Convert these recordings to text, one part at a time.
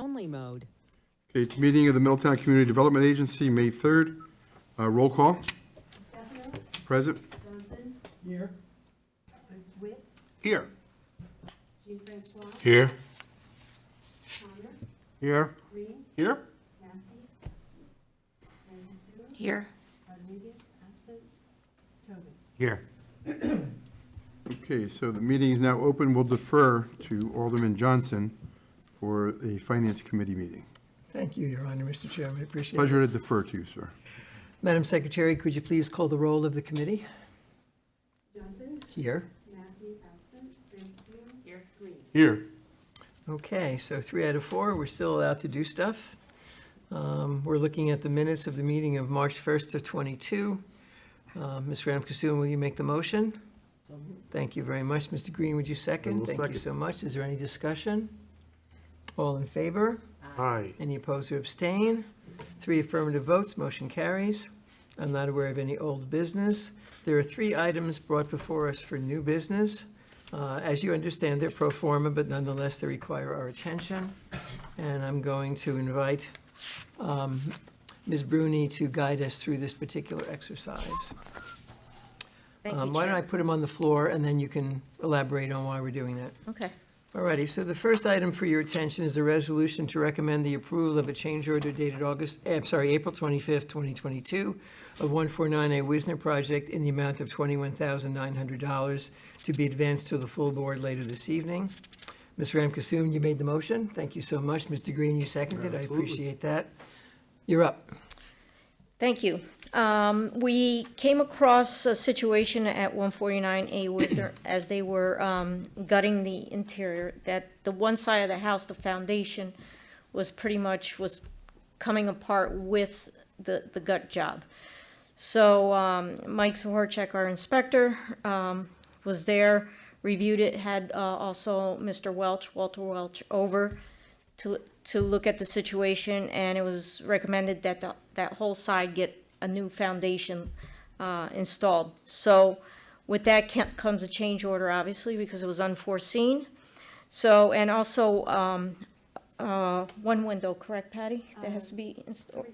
Only mode. Okay, it's meeting of the Middletown Community Development Agency, May 3rd. Roll call. Stefano. Present. Johnson. Here. Witt. Here. Jean-Francois. Here. Connor. Here. Green. Here. Massey. Manhusu. Here. Rodriguez. Absent. Tobin. Here. Okay, so the meeting is now open. We'll defer to Alderman Johnson for a Finance Committee meeting. Thank you, Your Honor, Mr. Chairman. I appreciate it. Pleasure to defer to you, sir. Madam Secretary, could you please call the roll of the committee? Johnson. Here. Massey. Absent. Manhusu. Here. Green. Here. Okay, so 3 out of 4, we're still allowed to do stuff. We're looking at the minutes of the meeting of March 1st of 22. Ms. Ramkissoon, will you make the motion? Thank you very much. Mr. Green, would you second? will Thank you second. so much. Is there any discussion? All in favor? Aye. Any opposed or abstain? 3 affirmative votes, motion carries. I'm not aware of any old business. There are 3 items brought before us for new business. As you understand, they're pro forma, but nonetheless, they require our attention. And I'm going to invite Ms. Bruni to guide us through this particular exercise. Thank you, Why don't I Chair. put them on the floor, and then you can elaborate on why we're doing that. Okay. Alrighty, so the first item for your attention is a resolution to recommend the approval of a change order dated April 25th, 2022 of 149A Wisner project in the amount of $21,900 to be advanced to the full board later this evening. Ms. Ramkissoon, you made the motion. Thank you so much. Mr. Green, you seconded. I appreciate that. You're up. Thank you. We came across a situation at 149A Wisner as they were gutting the interior, that the one side of the house, the foundation, was coming apart with the gut job. So Mike Zohorchek, our inspector, was there, reviewed it, had also Mr. Walter Welch, over to look at the situation, and it was recommended that that whole side get a new foundation installed. So with that comes a change order, obviously, because it was unforeseen. So, and also one window, correct, Patty? That has to be installed?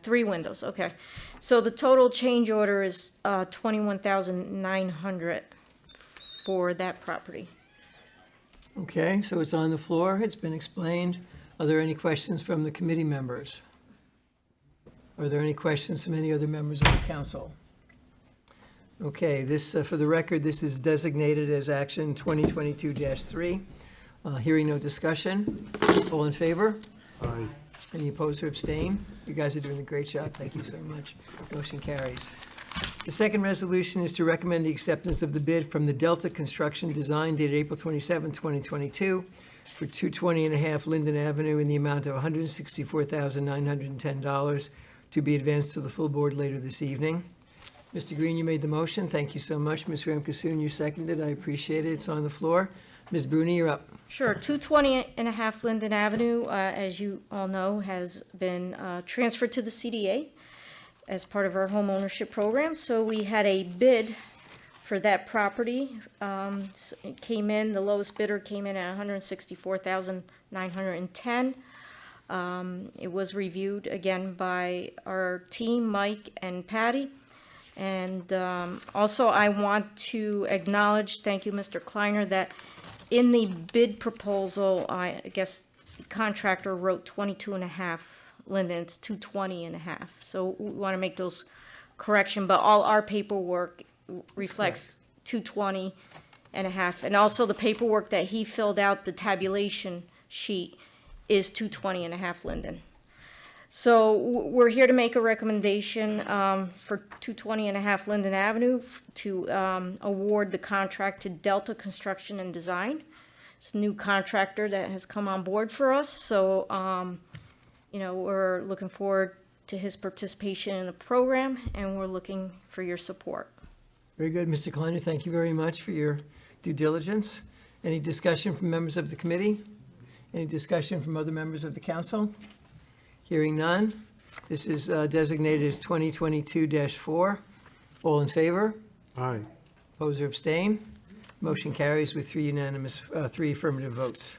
3 windows, okay. So the total change order is $21,900 for that property. Okay, so it's on the floor. It's been explained. Are there any questions from the committee members? Are there any questions from any other members of the council? Okay, this, for the record, this is designated as action 2022-3. Hearing no discussion. All in favor? Aye. Any opposed or abstain? You guys are doing a great job. Thank you so much. Motion carries. The second resolution is to recommend the acceptance of the bid from the Delta Construction Design dated April 27, 2022 for 220.5 Linden Avenue in the amount of $164,910 to be advanced to the full board later this evening. Mr. Green, you made the motion. Thank you so much. Ms. Ramkissoon, you seconded. I appreciate it. It's on the floor. Ms. Bruni, you're up. Sure, 220.5 Linden Avenue, as you all know, has been transferred to the CDA as part of our home ownership program. So we had a bid for that property. So it came in, the lowest bidder came in at $164,910. It was reviewed again by our team, Mike and Patty. And also I want to acknowledge, thank you, Mr. Kleiner, that in the bid proposal, I guess the contractor wrote 22.5 Linden, it's 220.5. So we want to make those correction, but all our paperwork reflects 220.5. And also the paperwork that he filled out, the tabulation sheet, is 220.5 Linden. So we're here to make a recommendation for 220.5 Linden Avenue to award the contract to Delta Construction and Design. It's a new contractor that has come on board for us. So, you know, we're looking forward to his participation in the program, and we're looking for your support. Very good, Mr. Kleiner. Thank you very much for your due diligence. Any discussion from members of the committee? Any discussion from other members of the council? Hearing none. This is designated as 2022-4. All in favor? Aye. Oppose or abstain? Motion carries with 3 affirmative votes.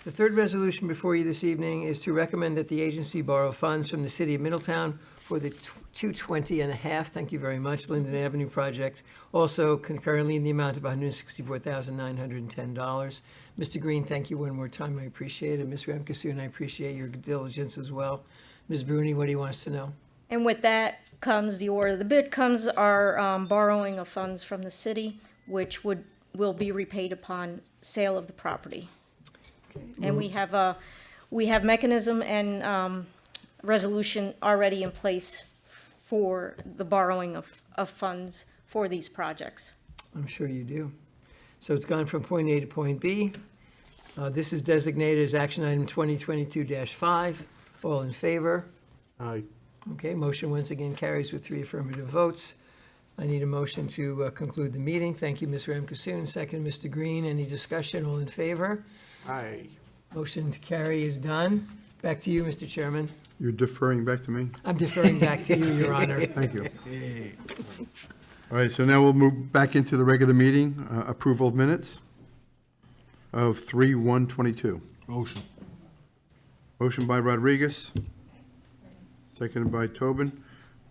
The third resolution before you this evening is to recommend that the agency borrow funds from the city of Middletown for the 220 and a half, thank you very much, Linden Avenue project, also concurrently in the amount of $164,910. Mr. Green, thank you one more time, I appreciate it. Ms. Ramkissoon, I appreciate your diligence as well. Ms. Bruni, what do you want us to know? And with that comes the order of the bid comes our borrowing of funds from the city, which will be repaid upon sale of the property. And we have mechanism and resolution already in place for the borrowing of funds for these projects. I'm sure you do. So it's gone from point A to point B. This is designated as action item 2022-5. All in favor? Aye. Okay, motion once again carries with 3 affirmative votes. I need a motion to conclude the meeting. Thank you, Ms. Ramkissoon. Second, Mr. Green. Any discussion? All in favor? Aye. Motion to carry is done. Back to you, Mr. Chairman. You're deferring back to me? I'm deferring back to you, Your Honor. Thank you. All right, so now we'll move back into the regular meeting, approval of minutes of 3/1/22. Motion. Motion by Rodriguez, seconded by Tobin.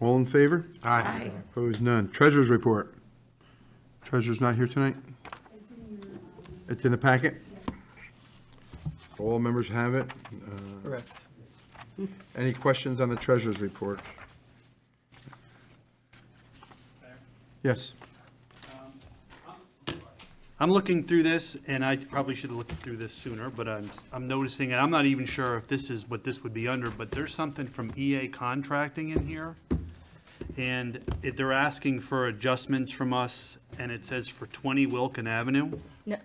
All in favor? Aye. Opposed, none. Treasurer's report. Treasurer's not here tonight? It's in the packet? All members have it. Correct. Any questions on the treasurer's report? Yes. I'm looking through this, and I probably should have looked through this sooner, but I'm noticing, and I'm not even sure if this is what this would be under, but there's something from EA Contracting in here. And they're asking for adjustments from us, and it says for 20 Wilkin Avenue. No,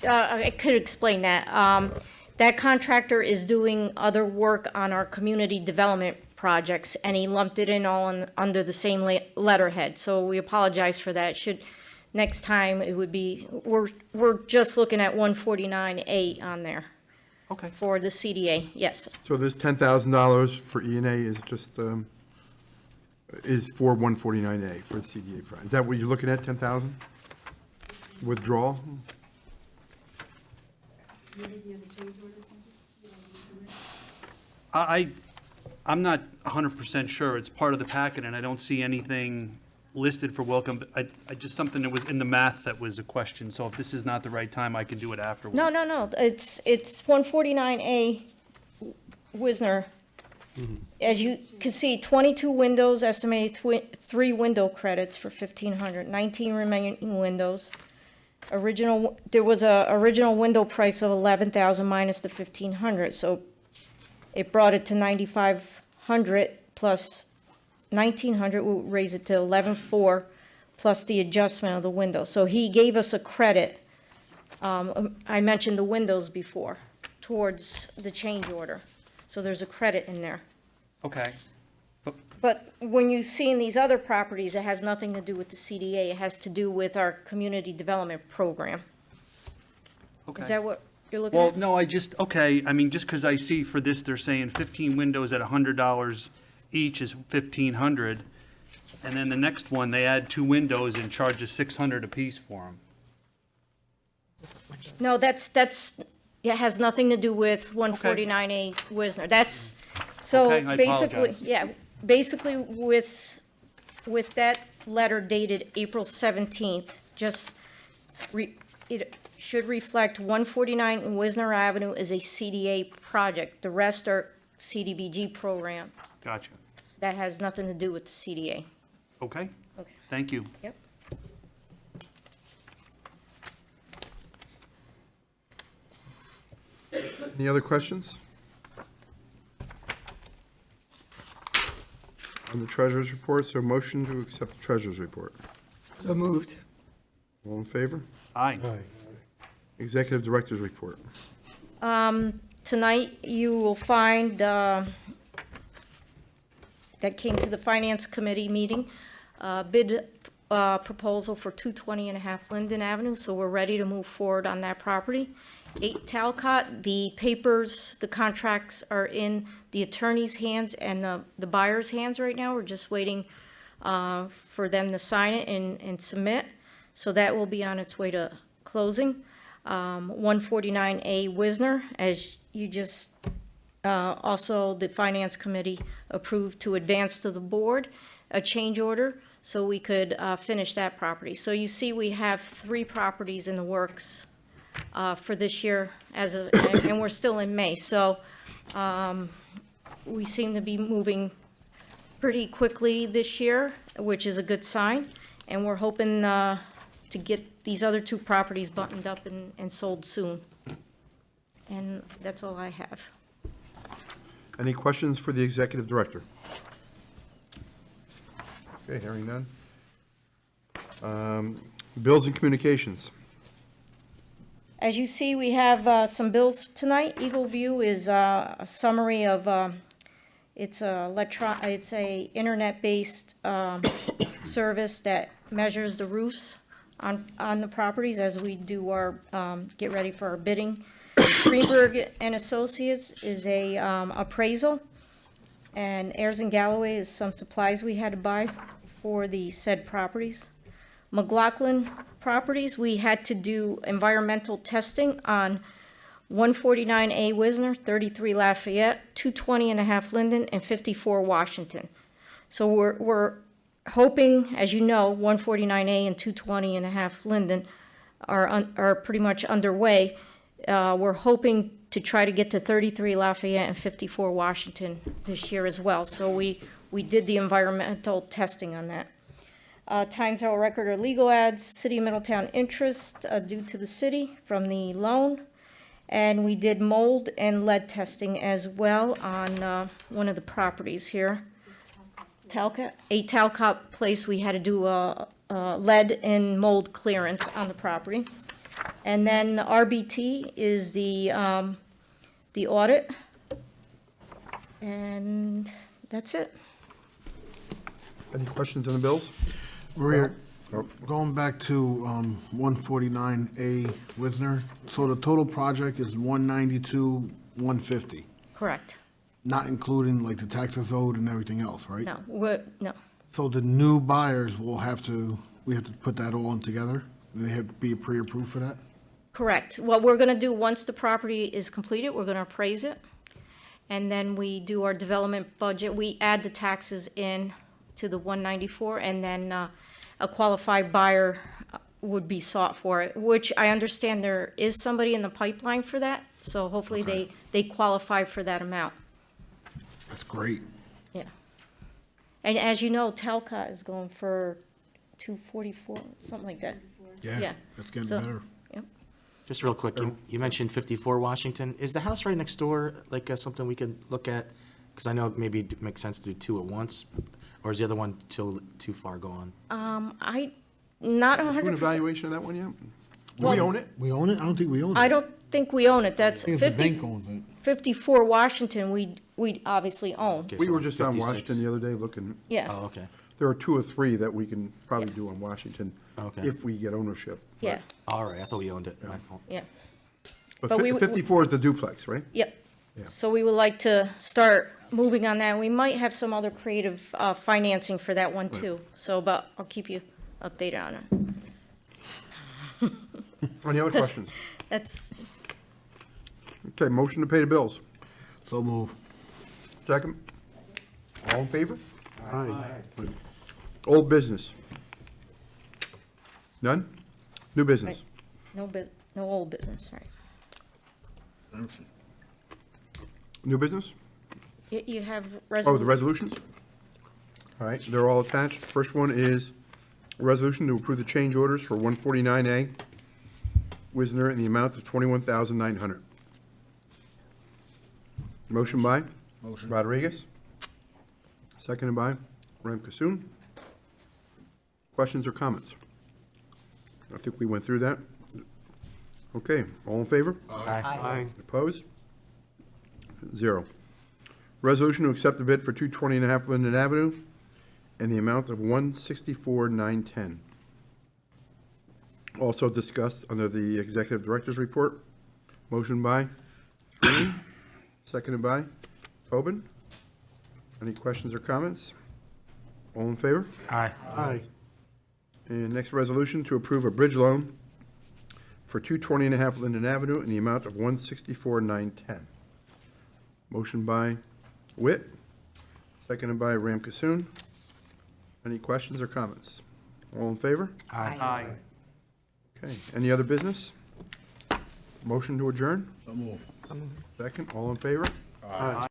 I could explain that. That contractor is doing other work on our community development projects, and he lumped it in all under the same letterhead. So we apologize for that. Next time, it would be, we're just looking at 149A on there Okay. for the CDA, yes. So this $10,000 for E&A is just, is for 149A for the CDA project. Is that what you're looking at, 10,000? Withdrawal? I'm not 100% sure. It's part of the packet, and I don't see anything listed for Wilkin. But I just, something that was in the math that was a question. So if this is not the right time, I can do it afterwards. No, it's 149A Wisner. As you can see, 22 windows, estimated 3 window credits for 1,500, 19 remaining windows. There was a original window price of 11,000 minus the 1,500, so it brought it to 9,500 plus 1,900 will raise it to 11,400 plus the adjustment of the window. So he gave us a credit, I mentioned the windows before, towards the change order. So there's a credit in there. Okay. But when you see in these other properties, it has nothing to do with the CDA. It has to do with our community development program. Okay. Is that what you're looking Well, at? no, I mean, just because I see for this, they're saying 15 windows at $100 each is 1,500. And then the next one, they add 2 windows and charges $600 apiece for them. No, it has nothing to do with 149A Wisner. That's, so Okay, I basically, apologize. yeah, basically with that letter dated April 17th, it should reflect 149 Wisner Avenue is a CDA project. The rest are CDBG programs. Gotcha. That has nothing to do with the CDA. Okay, Okay. thank you. Yep. Any other questions? On the treasurer's report, so motion to accept the treasurer's report. So moved. All in favor? Aye. Executive director's report. Tonight, you will find, that came to the Finance Committee meeting, bid proposal for 220 and a half Linden Avenue, so we're ready to move forward on that property. 8 Talcott, the papers, the contracts are in the attorney's hands and the buyer's hands right now. We're just waiting for them to sign it and submit, so that will be on its way to closing. 149A Wisner, as you just, also the Finance Committee approved to advance to the board a change order so we could finish that property. So you see, we have 3 properties in the works for this year and we're still in May. So we seem to be moving pretty quickly this year, which is a good sign. And we're hoping to get these other 2 properties buttoned up and sold soon. And that's all I have. Any questions for the executive director? Okay, hearing none. Bills and communications. As you see, we have some bills tonight. Eagle View is a summary of, it's a internet-based service that measures the roofs on the properties as we do our, get ready for our bidding. Greenberg and Associates is a appraisal, and Ayers and Galloway is some supplies we had to buy for the said properties. McLaughlin Properties, we had to do environmental testing on 149A Wisner, 33 Lafayette, 220 and a half Linden, and 54 Washington. So we're hoping, as you know, 149A and 220 and a half Linden are pretty much underway. We're hoping to try to get to 33 Lafayette and 54 Washington this year as well. So we did the environmental testing on that. Times Herald Record or legal ads, City of Middletown interest due to the city from the loan. And we did mold and lead testing as well on one of the properties here. Talcott Place, we had to do a lead and mold clearance on the property. And then RBT is the audit. And that's it. Any questions on the bills? Maria, Oh. going back to 149A Wisner, so the total project is 192,150, Correct. not including like the taxes owed and everything else, right? No, no. So the new buyers we have to put that all in together? They have to be pre-approved for that? Correct. What we're going to do, once the property is completed, we're going to appraise it. And then we do our development budget. We add the taxes in to the 194, and then a qualified buyer would be sought for it, which I understand there is somebody in the pipeline for that. So hopefully they qualify for that amount. That's great. Yeah. And as you know, Talcott is going for 244, something like that. Yeah, Yeah. that's getting So- better. Yep. Just real quick, you mentioned 54 Washington. Is the house right next door like something we could look at? Because I know maybe it makes sense to do 2 at once, or is the other one too far gone? I, not Do an 100%. evaluation of that one yet? Do we Well- own it? We own it? I don't think we own it. I don't think we own it. That's I think it's the 50, bank owns it. 54 Washington, we obviously own. Okay, We so were just on 56. Washington the other day looking. Yeah, Oh, okay. There are 2 or 3 that we can probably do on Washington Okay. if we get ownership. yeah, All right, I thought we owned it. My fault. yeah. But But we- 54 is the duplex, right? Yep. Yeah. So we would like to start moving on that. We might have some other creative financing for that one too. So, but I'll keep you updated on it. Any other questions? That's, Okay, motion to pay the bills. So move. Second? All in favor? Aye. Old business? None? New business? no old business, right? New business? You have Oh, the resolution. resolutions? All right, they're all attached. First one is a resolution to approve the change orders for 149A Wisner in the amount of $21,900. Motion by? Motion. Rodriguez. Seconded by Ram Kasoon. Questions or comments? I think we went through that. Okay, all in favor? Aye. Opposed? 0. Resolution to accept the bid for 220 and a half Linden Avenue in the amount of $164,910. Also discussed under the Executive Director's Report. Motion by Green, seconded by Tobin. Any questions or comments? All in favor? Aye. And next resolution to approve a bridge loan for 220.5 Linden Avenue in the amount of $164,910. Motion by Witt, seconded by Ram Kasoon. Any questions or comments? All in favor? Aye. Okay, any other business? Motion to adjourn? So moved. Second, all in favor? Aye.